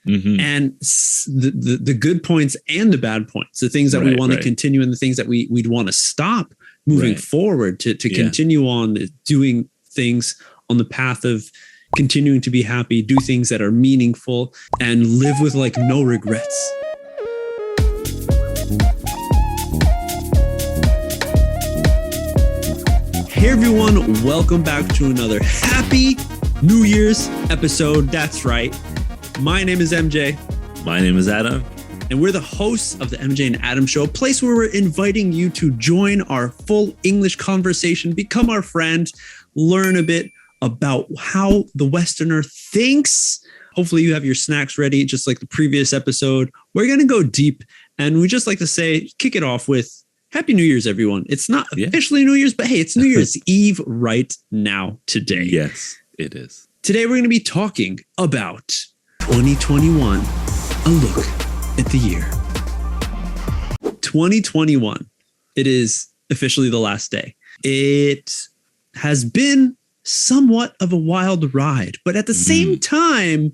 and the good points and the bad points, the things that we want to continue and the things that we'd want to stop moving forward to continue on doing things on the path of continuing to be happy, do things that are meaningful, and live with like no regrets. Hey everyone, welcome back to another Happy New Year's episode. That's right. My name is MJ. My name is Adam. And we're the hosts of the MJ and Adam Show, a place where we're inviting you to join our full English conversation, become our friend, learn a bit about how the Westerner thinks. Hopefully you have your snacks ready, just like the previous episode. We're going to go deep, and we just like to say, kick it off with Happy New Year's, everyone. It's not officially New Year's, but hey, it's New Year's Eve right now today. Yes, it is. Today, we're going to be talking about 2021, a look at the year. 2021, it is officially the last day. It has been somewhat of a wild ride, but at the same time,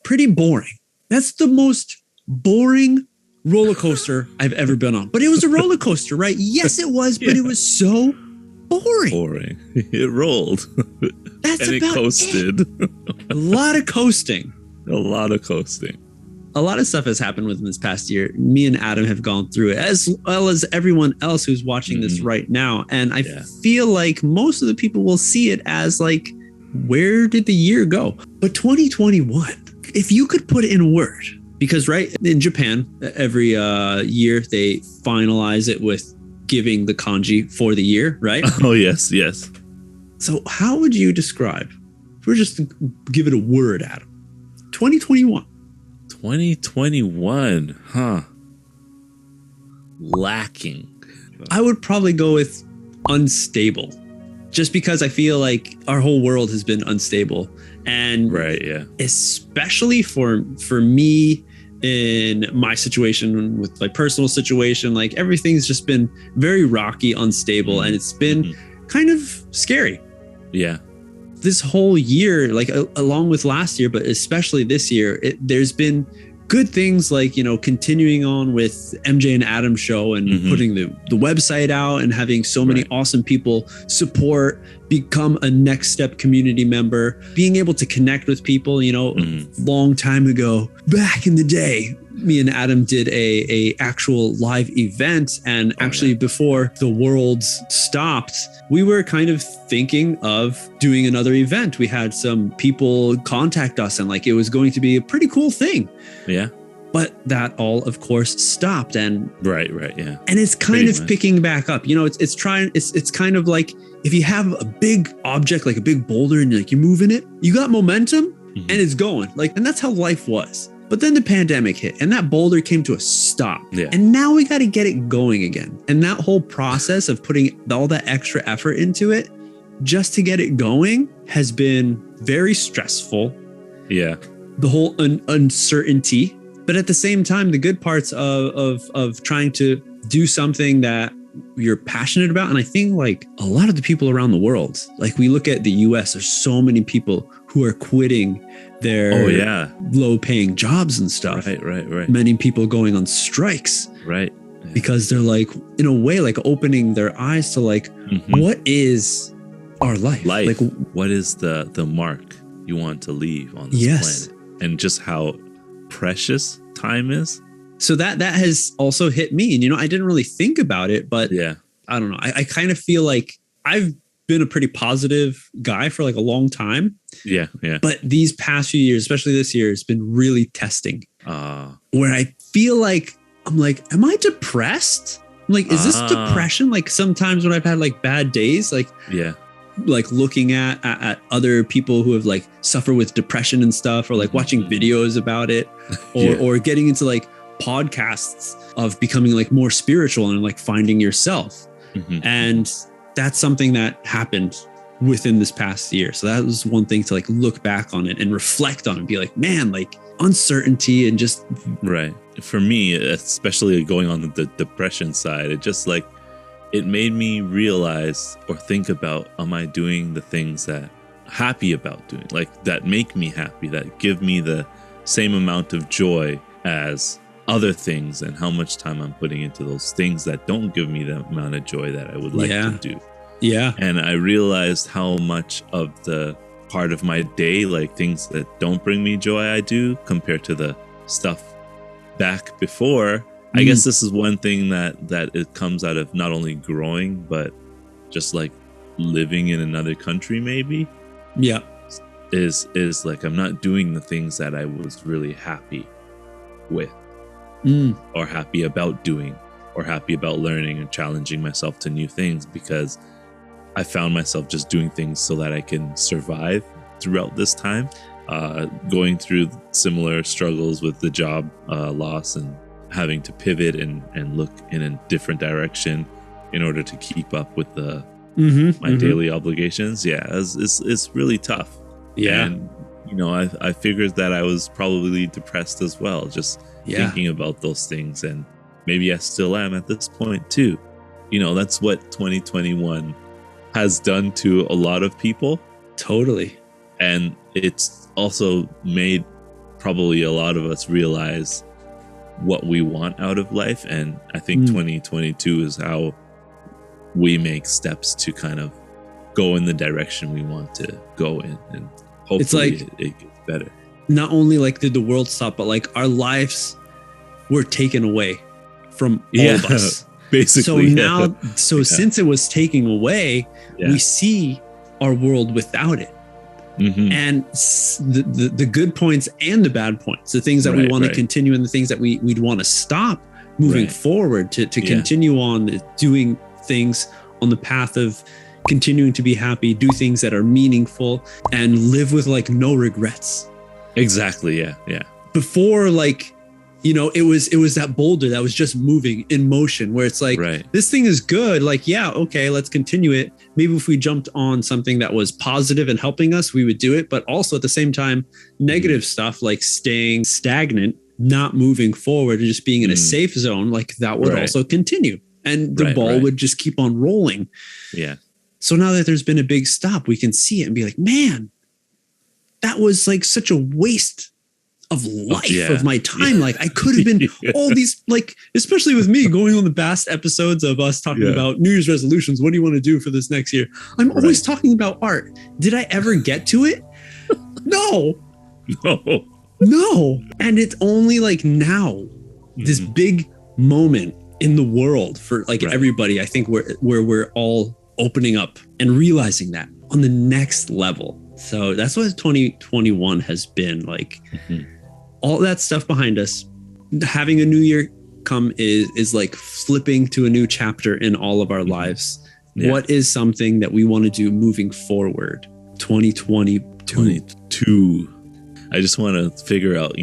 pretty boring. That's the most boring roller coaster I've ever been on. But it was a roller coaster, right? Yes, it was, but it was so boring. It rolled. That's and about it coasted. A lot of coasting. A lot of coasting. A lot of stuff has happened within this past year. Me and Adam have gone through it, as well as everyone else who's watching this right now. And I feel like most of the people will see it as like, where did the year go? But 2021, if you could put it in a word, because right in Japan, every year they finalize it with giving the kanji for the year, right? Oh, yes, yes. So how would you describe, if we're just to give it a word, Adam, 2021? 2021, huh? Lacking. I would probably go with unstable, just because I feel like our whole world has been unstable. And especially for me in my situation with my personal situation, like everything's just been very rocky, unstable, and it's been kind of scary. Yeah. This whole year, like along with last year, but especially this year, there's been good things like, you know, continuing on with MJ and Adam show and putting the website out and having so many awesome people support, become a next step community member, being able to connect with people, you know, long time ago, back in the day, me and Adam did a actual live event. And actually before the world stopped, we were kind of thinking of doing another event. We had some people contact us and like it was going to be a pretty cool thing. Yeah. But that all, of course, stopped. And and it's kind of picking back up. You know, it's kind of like if you have a big object, like a big boulder, and you're moving it, you got momentum and it's going. Like, and that's how life was. But then the pandemic hit and that boulder came to a stop. Yeah. And now we got to get it going again. And that whole process of putting all that extra effort into it just to get it going has been very stressful. Yeah. The whole uncertainty. But at the same time, the good parts of trying to do something that you're passionate about. And I think like a lot of the people around the world, like we look at the US, there's so many people who are quitting their low paying jobs and stuff. Right. Many people going on strikes. Right. Yeah. Because they're like, in a way, like opening their eyes to like, what is our life? Like, what is the mark you want to leave on this planet? And just how precious time is. So that has also hit me. And, you know, I didn't really think about it, but I don't know. I kind of feel like I've been a pretty positive guy for like a long time. Yeah. But these past few years, especially this year, has been really testing. Where I feel like, I'm like, am I depressed? I'm like, is this depression? Like sometimes when I've had like bad days, like, like looking at other people who have like suffered with depression and stuff, or like watching videos about it, or getting into like podcasts of becoming like more spiritual and like finding yourself. And that's something that happened within this past year. So that was one thing to like look back on it and reflect on and be like, man, like uncertainty and just for me, especially going on the depression side, it just like it made me realize or think about, am I doing the things that I'm happy about doing, like that make me happy, that give me the same amount of joy as other things, and how much time I'm putting into those things that don't give me the amount of joy that I would like to do. Yeah. And I realized how much of the part of my day, like things that don't bring me joy, I do compared to the stuff back before. I guess this is one thing that it comes out of not only growing, but just like living in another country, maybe. Yeah. Is like I'm not doing the things that I was really happy with, or happy about doing, or happy about learning and challenging myself to new things, because I found myself just doing things so that I can survive throughout this time, going through similar struggles with the job loss and having to pivot and look in a different direction in order to keep up with my daily obligations. Yeah, it's really tough. Yeah. And, I figured that I was probably depressed as well, just thinking about those things. And maybe I still am at this point too. That's what 2021 has done to a lot of people. Totally. And it's also made probably a lot of us realize what we want out of life. And I think 2022 is how we make steps to kind of go in the direction we want to go in. And hopefully it's like, it gets better. Not only like did the world stop, but like our lives were taken away from all of us. Basically. Since it was taken away, we see our world without it. And the good points and the bad points, the things that we want to continue and the things that we'd want to stop moving forward to continue on doing things on the path of continuing to be happy, do things that are meaningful, and live with like no regrets. Exactly. Yeah. Before, like, it was that boulder that was just moving in motion, where it's like, this thing is good. Like, yeah, okay, let's continue it. Maybe if we jumped on something that was positive and helping us, we would do it. But also at the same time, negative stuff like staying stagnant, not moving forward, and just being in a safe zone, like that would also continue. And the ball would just keep on rolling. Yeah. So now that there's been a big stop, we can see it and be like, man, that was like such a waste of life, of my time. Like I could have been all these, like, especially with me going on the past episodes of us talking about New Year's resolutions. What do you want to do for this next year? I'm always talking about art. Did I ever get to it? No. And it's only like now, this big moment in the world for like everybody, I think where we're all opening up and realizing that on the next level. So that's what 2021 has been like. All that stuff behind us, having a new year come is like flipping to a new chapter in all of our lives. What is something that we want to do moving forward? 2022. I just want to figure out,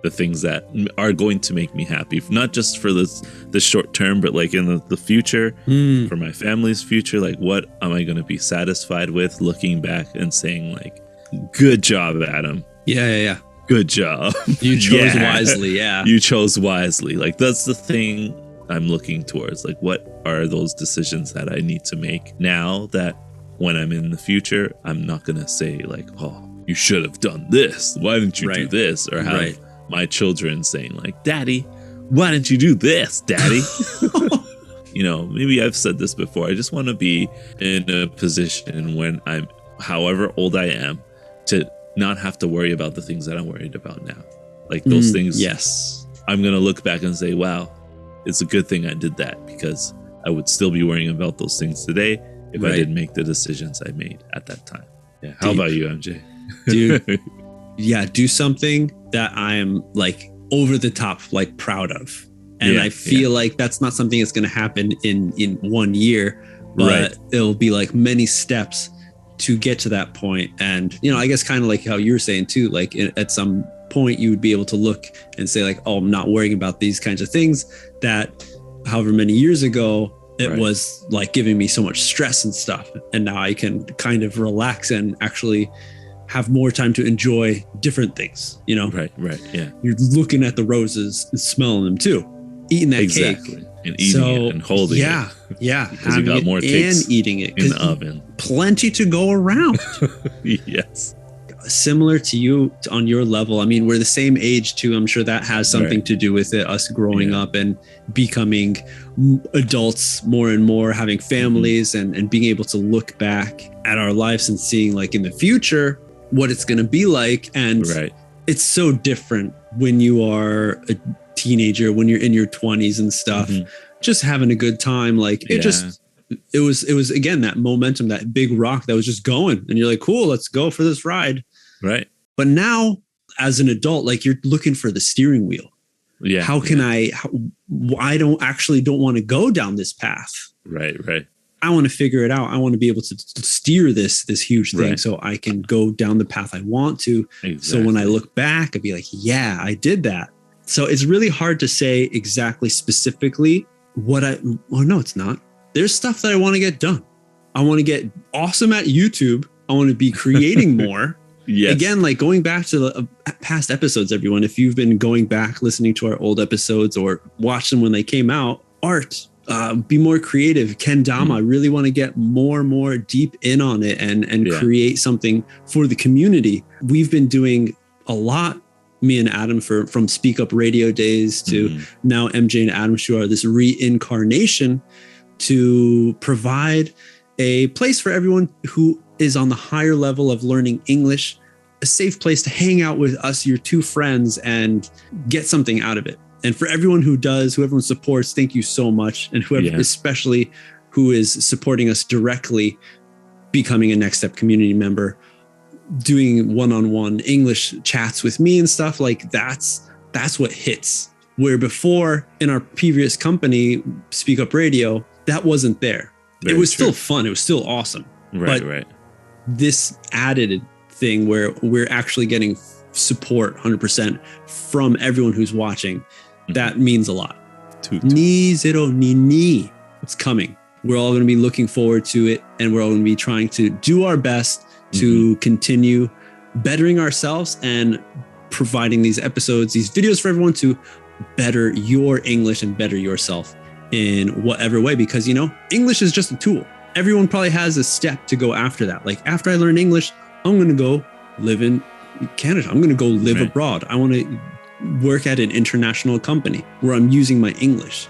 the things that are going to make me happy, not just for the short term, but like in the future, for my family's future. Like, what am I going to be satisfied with looking back and saying like, good job, Adam. Yeah. Good job. You chose wisely. Yeah. You chose wisely. Like, that's the thing I'm looking towards. Like, what are those decisions that I need to make now that when I'm in the future, I'm not going to say like, oh, you should have done this. Why didn't you do this? Or have my children saying like, Daddy, why didn't you do this, Daddy? Maybe I've said this before. I just want to be in a position when I'm, however old I am, to not have to worry about the things that I'm worried about now. Like those things. Yes. I'm going to look back and say, wow, it's a good thing I did that, because I would still be worrying about those things today if I didn't make the decisions I made at that time. Yeah. How about you, MJ? Dude. Yeah. Do something that I am like over the top, like proud of. And I feel like that's not something that's going to happen in 1 year, but it'll be like many steps to get to that point. And, I guess kind of like how you were saying too, like at some point you would be able to look and say like, oh, I'm not worrying about these kinds of things that however many years ago it was like giving me so much stress and stuff. And now I can kind of relax and actually have more time to enjoy different things, Right. Yeah. You're looking at the roses and smelling them too, eating that cake. And eating it and holding it. Yeah. Because you got more cakes and eating it in the oven. Plenty to go around. Yes. similar to you on your level. I mean, we're the same age too. I'm sure that has something to do with it, us growing up and becoming adults more and more, having families and being able to look back at our lives and seeing like in the future what it's going to be like. And it's so different when you are a teenager, when you're in your 20s and stuff, just having a good time. Like it was again, that momentum, that big rock that was just going and you're like, cool, let's go for this ride. Right. But now as an adult, like you're looking for the steering wheel. Yeah. How can I don't want to go down this path. Right. I want to figure it out. I want to be able to steer this huge thing so I can go down the path I want to. Exactly. So when I look back, I'd be like, yeah, I did that. So it's really hard to say exactly specifically no, it's not. There's stuff that I want to get done. I want to get awesome at YouTube. I want to be creating more. Yes. Again, like going back to the past episodes, everyone, if you've been going back, listening to our old episodes or watch them when they came out, art, be more creative. Kendama, I really want to get more deep in on it and create something for the community. We've been doing a lot, me and Adam, from Speak Up Radio days to now MJ and Adam Show are this reincarnation to provide a place for everyone who is on the higher level of learning English, a safe place to hang out with us, your two friends, and get something out of it. And for everyone who does, who everyone supports, thank you so much. And whoever, especially who is supporting us directly, becoming a Next Step community member, doing one-on-one English chats with me and stuff, like that's what hits. Where before in our previous company, Speak Up Radio, that wasn't there. It was still fun. It was still awesome. Right. This added thing where we're actually getting support 100% from everyone who's watching, that means a lot. Ni zero ni ni. It's coming. We're all going to be looking forward to it, and we're all going to be trying to do our best to continue bettering ourselves and providing these episodes, these videos for everyone to better your English and better yourself in whatever way, because, you know, English is just a tool. Everyone probably has a step to go after that. Like after I learn English, I'm going to go live in Canada. I'm going to go live abroad. I want to work at an international company where I'm using my English.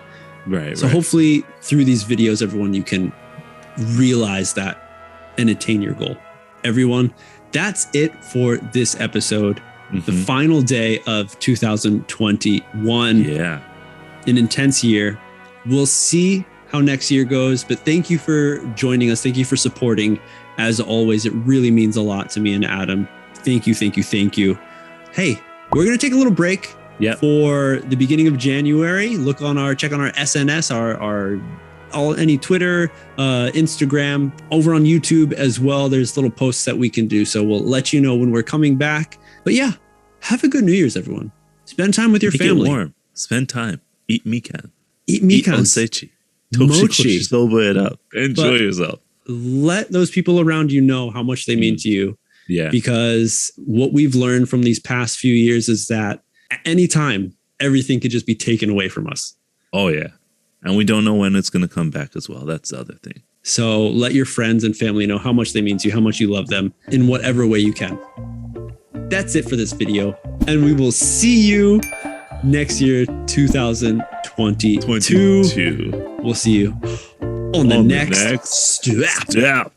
So hopefully through these videos, everyone, you can realize that and attain your goal. Everyone, that's it for this episode. The final day of 2021. Yeah. An intense year. We'll see how next year goes, but thank you for joining us. Thank you for supporting. As always, it really means a lot to me and Adam. Thank you. Hey, we're going to take a little break for the beginning of January. Check on our SNS, any Twitter, Instagram, over on YouTube as well. There's little posts that we can do. So we'll let you know when we're coming back. But yeah, have a good New Year's, everyone. Spend time with your family. Get warm. Spend time. Eat mikan. Eat mikan. Osechi. Mochi. Sober it up. Enjoy yourself. Let those people around you know how much they mean to you. Yeah. Because what we've learned from these past few years is that at any time, everything could just be taken away from us. Oh, yeah. And we don't know when it's going to come back as well. That's the other thing. So let your friends and family know how much they mean to you, how much you love them in whatever way you can. That's it for this video. And we will see you next year, 2022. We'll see you on the next step.